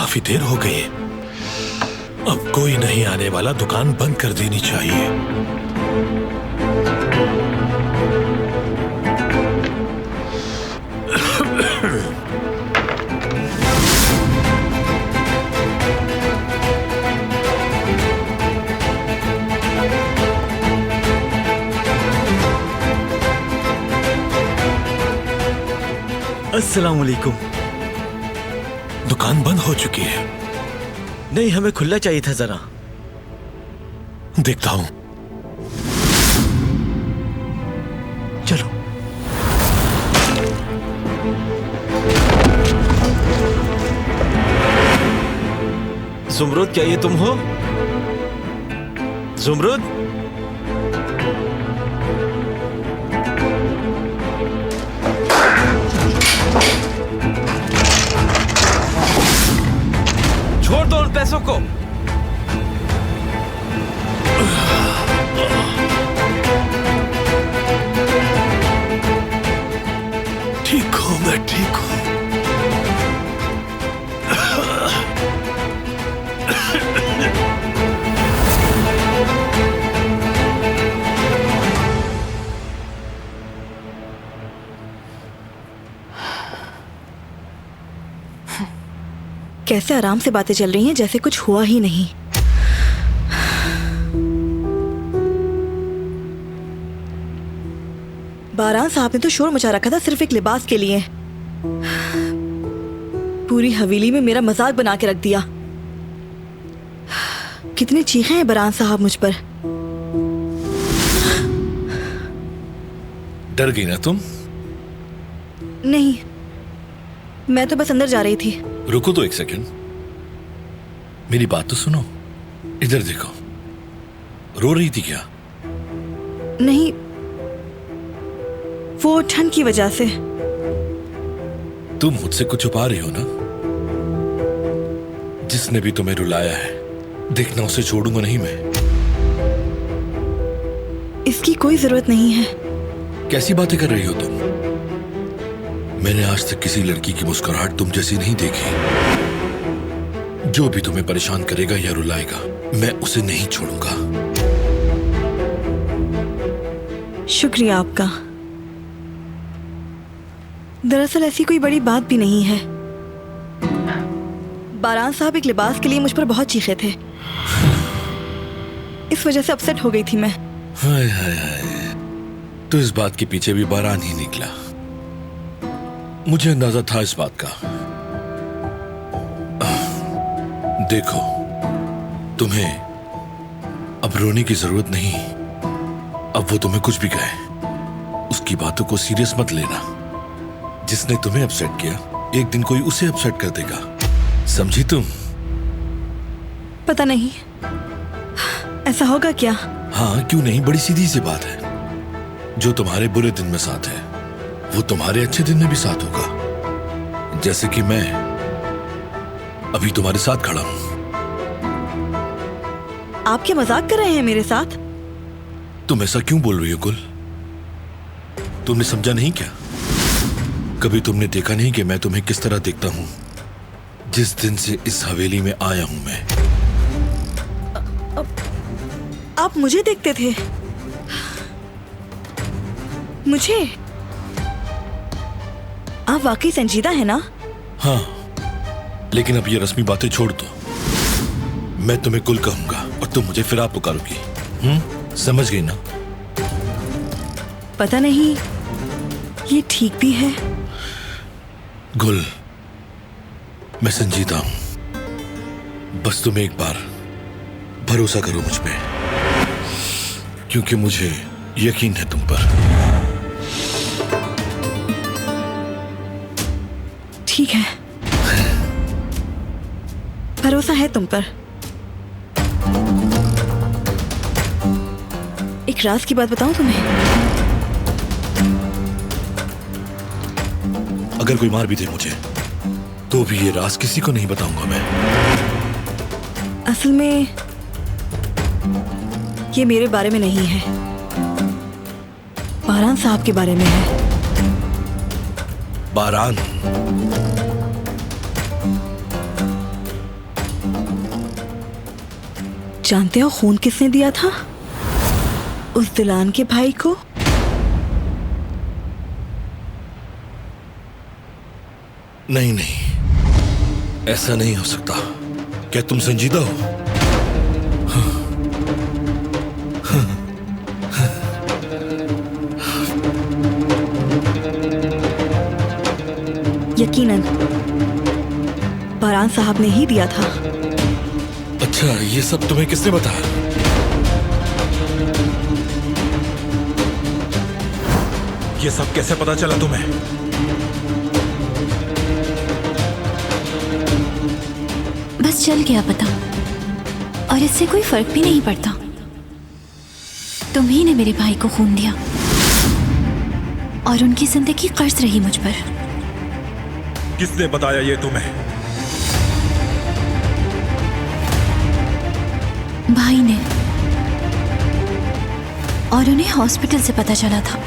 काफी देर हो गई है। अब कोई नहीं आने वाला, दुकान बंद कर देनी चाहिए। अस्सलाम वालेकुम। दुकान बंद हो चुकी है। नहीं, हमें खुला चाहिए था जरा। देखता हूं। चलो। जुमरुद, क्या ये तुम हो? जुमरुद, छोड़ दो उन पैसों को। ठीक हूं, मैं ठीक हूं। कैसे आराम से बातें चल रही हैं जैसे कुछ हुआ ही नहीं। बारान साहब ने तो शोर मचा रखा था सिर्फ एक लिबास के लिए। पूरी हवेली में मेरा मजाक बना के रख दिया। कितनी चीखें हैं बारान साहब मुझ पर। डर गई ना तुम? नहीं, मैं तो बस अंदर जा रही थी। रुको तो एक सेकंड, मेरी बात तो सुनो। इधर देखो, रो रही थी क्या? नहीं, वो ठंड की वजह से। तुम मुझसे कुछ छुपा रही हो ना? जिसने भी तुम्हें रुलाया है, देखना उसे छोड़ूंगा नहीं मैं। इसकी कोई जरूरत नहीं है। कैसी बातें कर रही हो तुम? मैंने आज तक किसी लड़की की मुस्कुराहट तुम जैसी नहीं देखी। जो भी तुम्हें परेशान करेगा या रुलाएगा, मैं उसे नहीं छोड़ूंगा। शुक्रिया आपका। दरअसल ऐसी कोई बड़ी बात भी नहीं है। बारान साहब एक लिबास के लिए मुझ पर बहुत चीखे थे। इस वजह से अपसेट हो गई थी मैं। हाय हाय हाय, तो इस बात के पीछे भी बारान ही निकला। मुझे अंदाजा था इस बात का। देखो, तुम्हें अब रोने की जरूरत नहीं। अब वो तुम्हें कुछ भी कहे, उसकी बातों को सीरियस मत लेना। जिसने तुम्हें अपसेट किया, एक दिन कोई उसे अपसेट कर देगा। समझी तुम? पता नहीं ऐसा होगा क्या? हाँ, क्यों नहीं, बड़ी सीधी सी बात है। जो तुम्हारे बुरे दिन में साथ है, वो तुम्हारे अच्छे दिन में भी साथ होगा। जैसे कि मैं अभी तुम्हारे साथ खड़ा हूं। आप क्या मजाक कर रहे हैं मेरे साथ? तुम ऐसा क्यों बोल रही हो गुल? तुमने समझा नहीं क्या? कभी तुमने देखा नहीं कि मैं तुम्हें किस तरह देखता हूं? जिस दिन से इस हवेली में आया हूं मैं। आप मुझे देखते थे? मुझे? आप वाकई संजीदा है ना? हाँ, लेकिन अब ये रस्मी बातें छोड़ दो। मैं तुम्हें गुल कहूंगा और तुम मुझे फिर आप पुकारोगी। समझ गई ना? पता नहीं ये ठीक भी है। गुल, मैं संजीदा हूं। बस तुम एक बार भरोसा करो मुझ पे, क्योंकि मुझे यकीन है तुम पर। ठीक है, भरोसा है तुम पर। एक राज की बात बताऊं तुम्हें? अगर कोई मार भी दे मुझे, तो भी ये राज किसी को नहीं बताऊंगा मैं। असल में ये मेरे बारे में नहीं है, बारान साहब के बारे में है। बारान? जानते हो खून किसने दिया था? उस दिलान के भाई को। नहीं नहीं, ऐसा नहीं हो सकता। क्या तुम संजीदा हो? यकीनन बारान साहब ने ही दिया था। अच्छा, ये सब तुम्हें किसने बताया? ये सब कैसे पता चला तुम्हें? बस चल गया पता, और इससे कोई फर्क भी नहीं पड़ता। तुम्ही ने मेरे भाई को खून दिया और उनकी जिंदगी कर्ज रही मुझ पर। किसने बताया ये तुम्हें? भाई ने, और उन्हें हॉस्पिटल से पता चला था।